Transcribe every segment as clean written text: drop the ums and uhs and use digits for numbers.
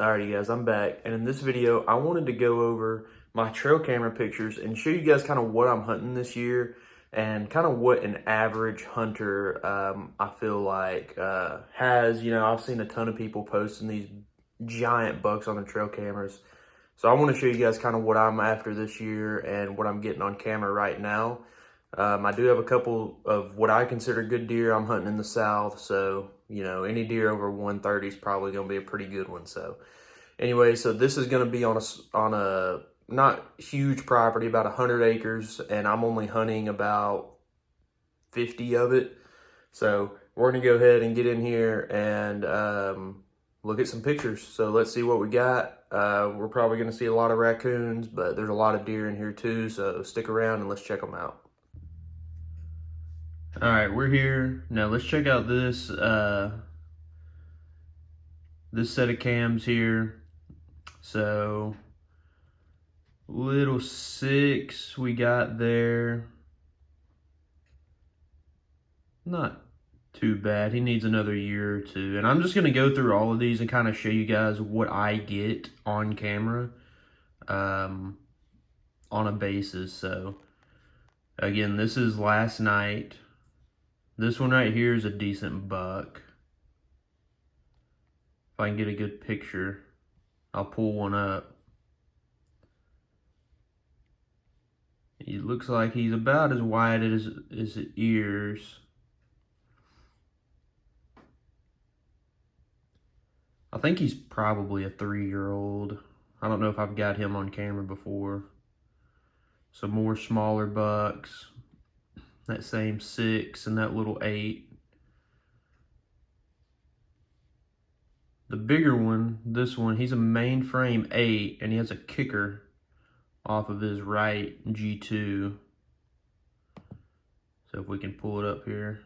Alrighty guys, I'm back, and in this video I wanted to go over my trail camera pictures and show you guys kind of what I'm hunting this year and kind of what an average hunter I feel like has. I've seen a ton of people posting these giant bucks on their trail cameras, so I want to show you guys kind of what I'm after this year and what I'm getting on camera right now. I do have a couple of what I consider good deer I'm hunting in the south, so any deer over 130 is probably going to be a pretty good one. So anyway, so this is going to be on a not huge property, about 100 acres, and I'm only hunting about 50 of it. So we're going to go ahead and get in here and look at some pictures. So let's see what we got. We're probably going to see a lot of raccoons, but there's a lot of deer in here too, so stick around and let's check them out. All right, we're here. Now let's check out this this set of cams here. So little 6 we got there. Not too bad. He needs another year or two. And I'm just going to go through all of these and kind of show you guys what I get on camera on a basis. So again, this is last night. This one right here is a decent buck. If I can get a good picture, I'll pull one up. He looks like he's about as wide as his ears. I think he's probably a 3-year-old. I don't know if I've got him on camera before. Some more smaller bucks. That same 6 and that little 8. The bigger one, this one, he's a mainframe 8 and he has a kicker off of his right G2. So if we can pull it up here.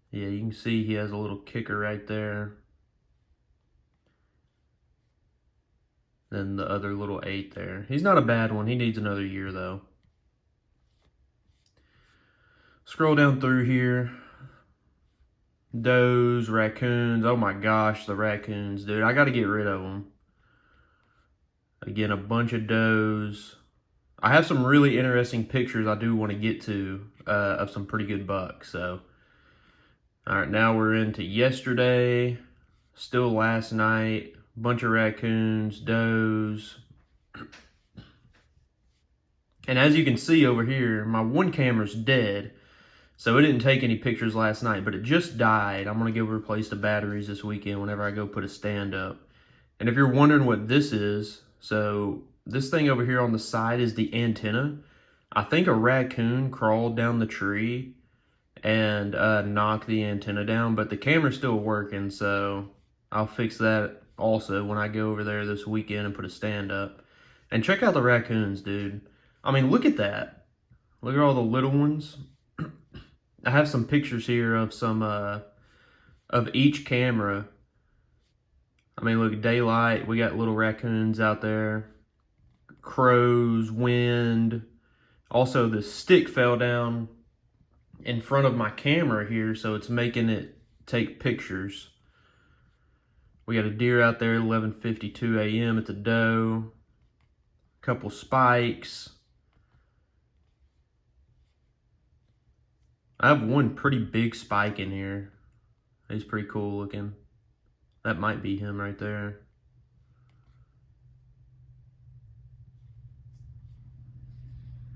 Yeah, you can see he has a little kicker right there. Then the other little 8 there. He's not a bad one. He needs another year though. Scroll down through here. Does, raccoons. Oh my gosh, the raccoons, dude. I got to get rid of them. Again, a bunch of does. I have some really interesting pictures I do want to get to of some pretty good bucks. So, all right, now we're into yesterday. Still last night. Bunch of raccoons, does. And as you can see over here, my one camera's dead. So it didn't take any pictures last night, but it just died. I'm going to go replace the batteries this weekend whenever I go put a stand up. And if you're wondering what this is, so this thing over here on the side is the antenna. I think a raccoon crawled down the tree and knocked the antenna down, but the camera's still working, so I'll fix that also when I go over there this weekend and put a stand up. And check out the raccoons, dude. I mean, look at that. Look at all the little ones. I have some pictures here of some of each camera. I mean, look, daylight, we got little raccoons out there. Crows, wind. Also, the stick fell down in front of my camera here, so it's making it take pictures. We got a deer out there, 11:52 a.m. It's a doe. A couple spikes. I have one pretty big spike in here. He's pretty cool looking. That might be him right there.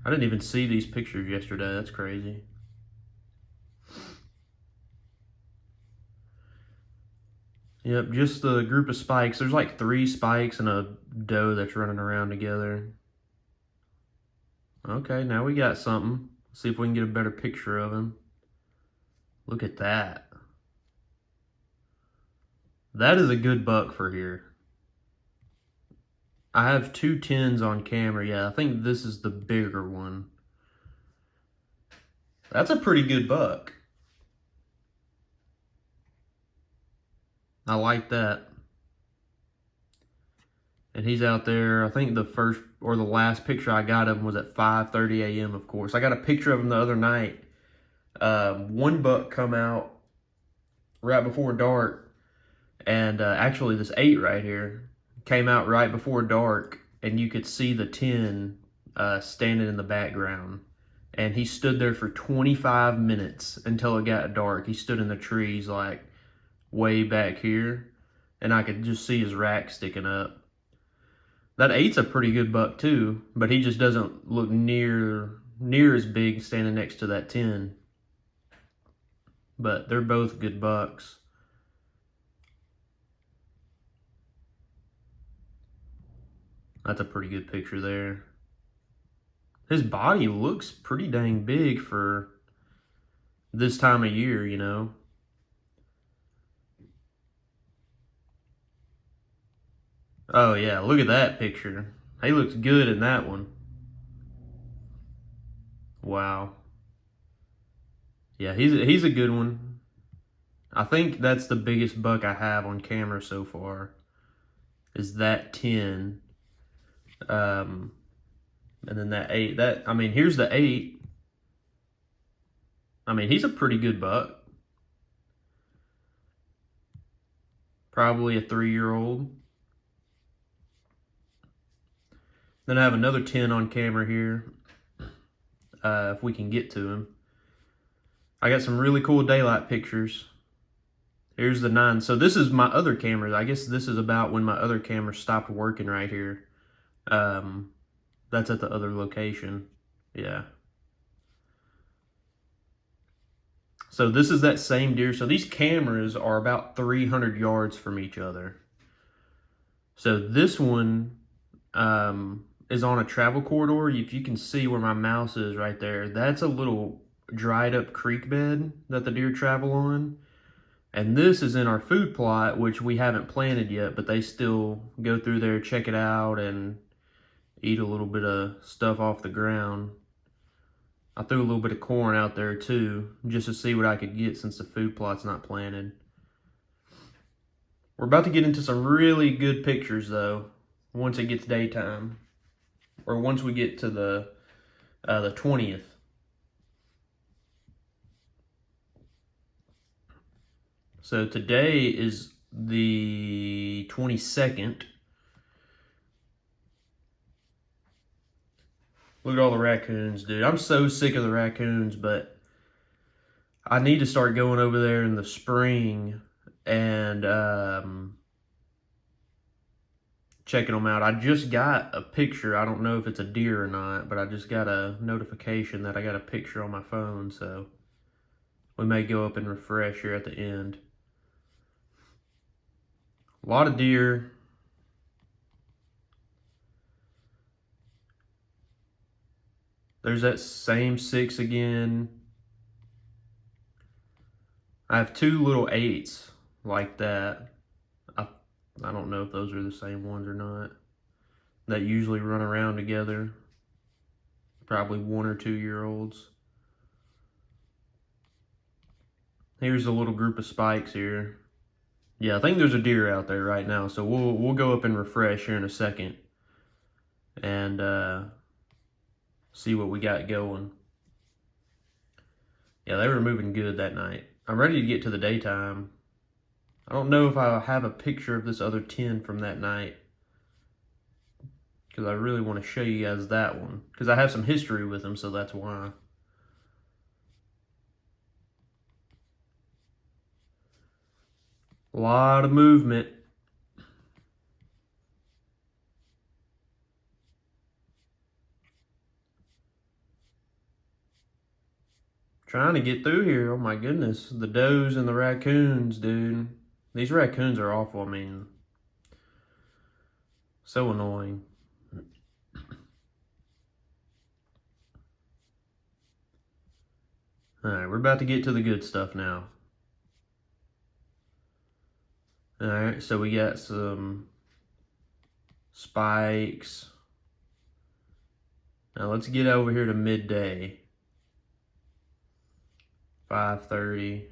I didn't even see these pictures yesterday. That's crazy. Yep, just the group of spikes. There's like 3 spikes and a doe that's running around together. Okay, now we got something. See if we can get a better picture of him. Look at that. That is a good buck for here. I have 2 10s on camera. Yeah, I think this is the bigger one. That's a pretty good buck. I like that. And he's out there. I think the first or the last picture I got of him was at 5:30 a.m. of course. I got a picture of him the other night. One buck come out right before dark And actually this 8 right here came out right before dark, and you could see the 10 standing in the background. And he stood there for 25 minutes until it got dark. He stood in the trees like way back here, and I could just see his rack sticking up. That 8's a pretty good buck too, but he just doesn't look near as big standing next to that 10. But they're both good bucks. That's a pretty good picture there. His body looks pretty dang big for this time of year, you know. Oh yeah, look at that picture. He looks good in that one. Wow. Yeah, he's a good one. I think that's the biggest buck I have on camera so far, is that 10. And then that 8. I mean, here's the 8. I mean, he's a pretty good buck. Probably a 3-year-old. Then I have another 10 on camera here, if we can get to him. I got some really cool daylight pictures. Here's the 9. So this is my other camera. I guess this is about when my other camera stopped working right here. That's at the other location. Yeah. So this is that same deer. So these cameras are about 300 yards from each other. So this one is on a travel corridor. If you can see where my mouse is right there, that's a little dried up creek bed that the deer travel on. And this is in our food plot, which we haven't planted yet, but they still go through there, check it out, and eat a little bit of stuff off the ground. I threw a little bit of corn out there too, just to see what I could get since the food plot's not planted. We're about to get into some really good pictures though, once it gets daytime. Or once we get to the 20th. So today is the 22nd. Look at all the raccoons, dude. I'm so sick of the raccoons, but I need to start going over there in the spring and checking them out. I just got a picture. I don't know if it's a deer or not, but I just got a notification that I got a picture on my phone, so we may go up and refresh here at the end. A lot of deer. There's that same 6 again. I have 2 little 8s like that. I don't know if those are the same ones or not. That usually run around together. Probably 1 or 2 year olds. Here's a little group of spikes here. Yeah, I think there's a deer out there right now, so we'll go up and refresh here in a second and see what we got going. Yeah, they were moving good that night. I'm ready to get to the daytime. I don't know if I'll have a picture of this other 10 from that night, because I really want to show you guys that one, because I have some history with them, so that's why. A lot of movement. Trying to get through here. Oh my goodness. The does and the raccoons, dude. These raccoons are awful. I mean, so annoying. Alright, we're about to get to the good stuff now. Alright, so we got some spikes. Now let's get over here to midday. 5:30.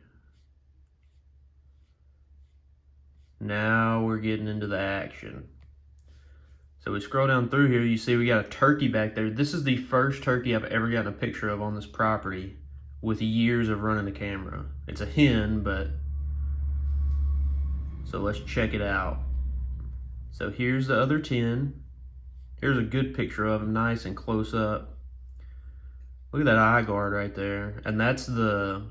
Now we're getting into the action. So we scroll down through here, you see we got a turkey back there. This is the first turkey I've ever gotten a picture of on this property with years of running the camera. It's a hen, but So let's check it out. So here's the other 10. Here's a good picture of him, nice and close up. Look at that eye guard right there. And that's the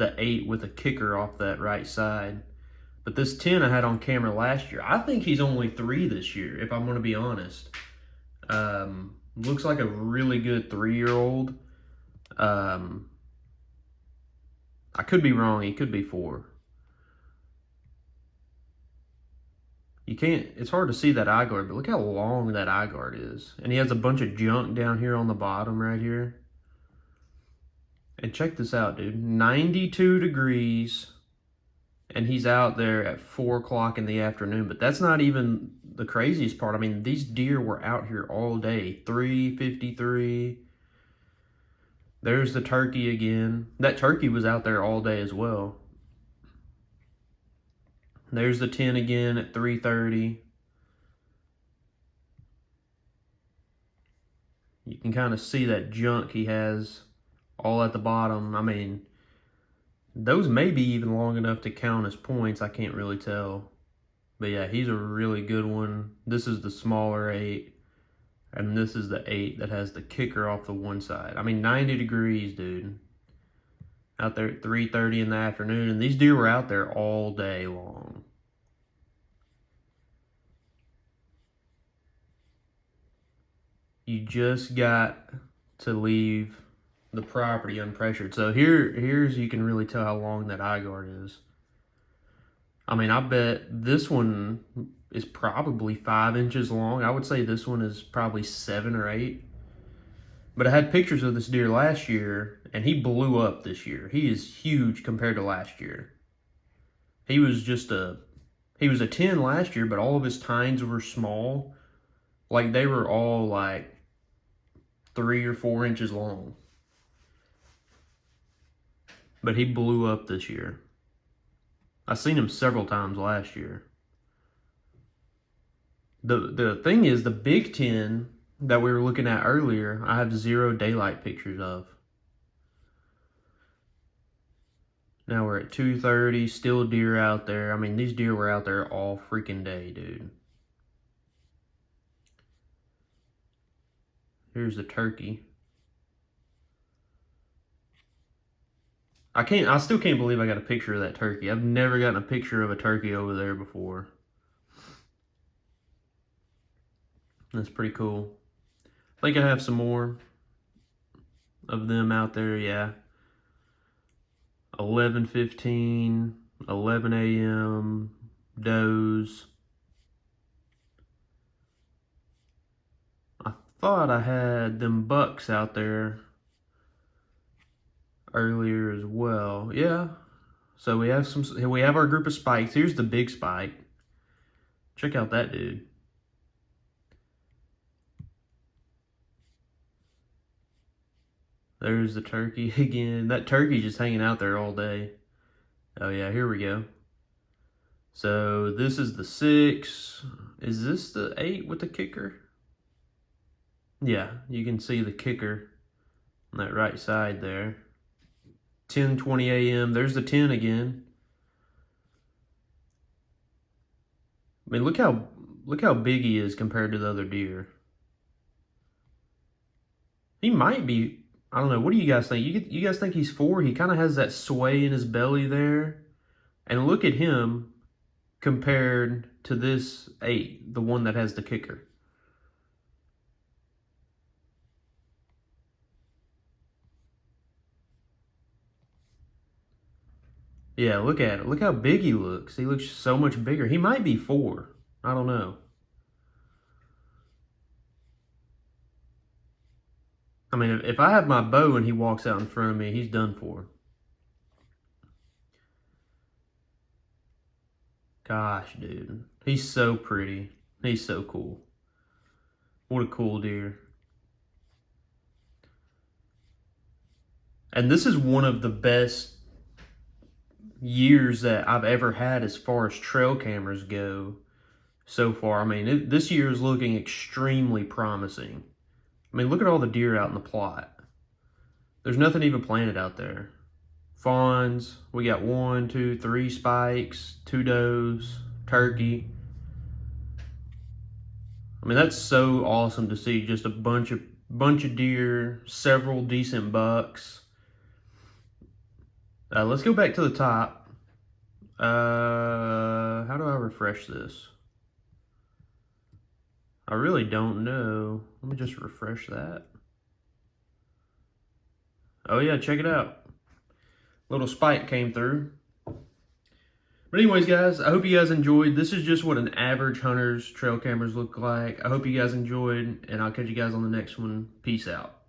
8 with a kicker off that right side. But this 10 I had on camera last year. I think he's only 3 this year, if I'm going to be honest. Looks like a really good 3-year-old. I could be wrong. He could be 4. You can't, it's hard to see that eye guard, but look how long that eye guard is. And he has a bunch of junk down here on the bottom right here. And check this out, dude. 92 degrees. And he's out there at 4 o'clock in the afternoon. But that's not even the craziest part. I mean, these deer were out here all day. 3:53. There's the turkey again. That turkey was out there all day as well. There's the 10 again at 3:30. You can kind of see that junk he has all at the bottom. I mean, those may be even long enough to count as points. I can't really tell. But yeah, he's a really good one. This is the smaller 8. And this is the 8 that has the kicker off the one side. I mean, 90 degrees, dude. Out there at 3:30 in the afternoon. And these deer were out there all day long. You just got to leave the property unpressured. So here's you can really tell how long that eye guard is. I mean, I bet this one is probably 5 inches long. I would say this one is probably 7 or 8. But I had pictures of this deer last year, and he blew up this year. He is huge compared to last year. He was a 10 last year, but all of his tines were small. Like, they were all like 3 or 4 inches long. But he blew up this year. I seen him several times last year. The thing is, the Big 10 that we were looking at earlier, I have 0 daylight pictures of. Now we're at 2:30, still deer out there. I mean, these deer were out there all freaking day, dude. Here's the turkey. I still can't believe I got a picture of that turkey. I've never gotten a picture of a turkey over there before. That's pretty cool. I think I have some more of them out there, yeah. 11:15, 11 a.m., does. I thought I had them bucks out there earlier as well. Yeah. So we have our group of spikes. Here's the big spike. Check out that dude. There's the turkey again. That turkey just hanging out there all day. Oh yeah, here we go. So this is the 6. Is this the 8 with the kicker? Yeah, you can see the kicker on that right side there. 10:20 a.m. There's the 10 again. I mean, look how big he is compared to the other deer. He might be, I don't know. What do you guys think? You guys think he's 4? He kind of has that sway in his belly there. And look at him compared to this 8, the one that has the kicker. Yeah, look at it. Look how big he looks. He looks so much bigger. He might be 4. I don't know. I mean, if I have my bow and he walks out in front of me, he's done for. Gosh, dude. He's so pretty. He's so cool. What a cool deer. And this is one of the best years that I've ever had as far as trail cameras go so far. I mean, this year is looking extremely promising. I mean, look at all the deer out in the plot. There's nothing even planted out there. Fawns, we got 1, 2, 3 spikes, 2 does. turkey. I mean, that's so awesome to see. Just a bunch of deer, several decent bucks. Let's go back to the top. How do I refresh this? I really don't know. Let me just refresh that. Oh yeah, check it out. Little spike came through. But anyways, guys, I hope you guys enjoyed. This is just what an average hunter's trail cameras look like. I hope you guys enjoyed, and I'll catch you guys on the next one. Peace out.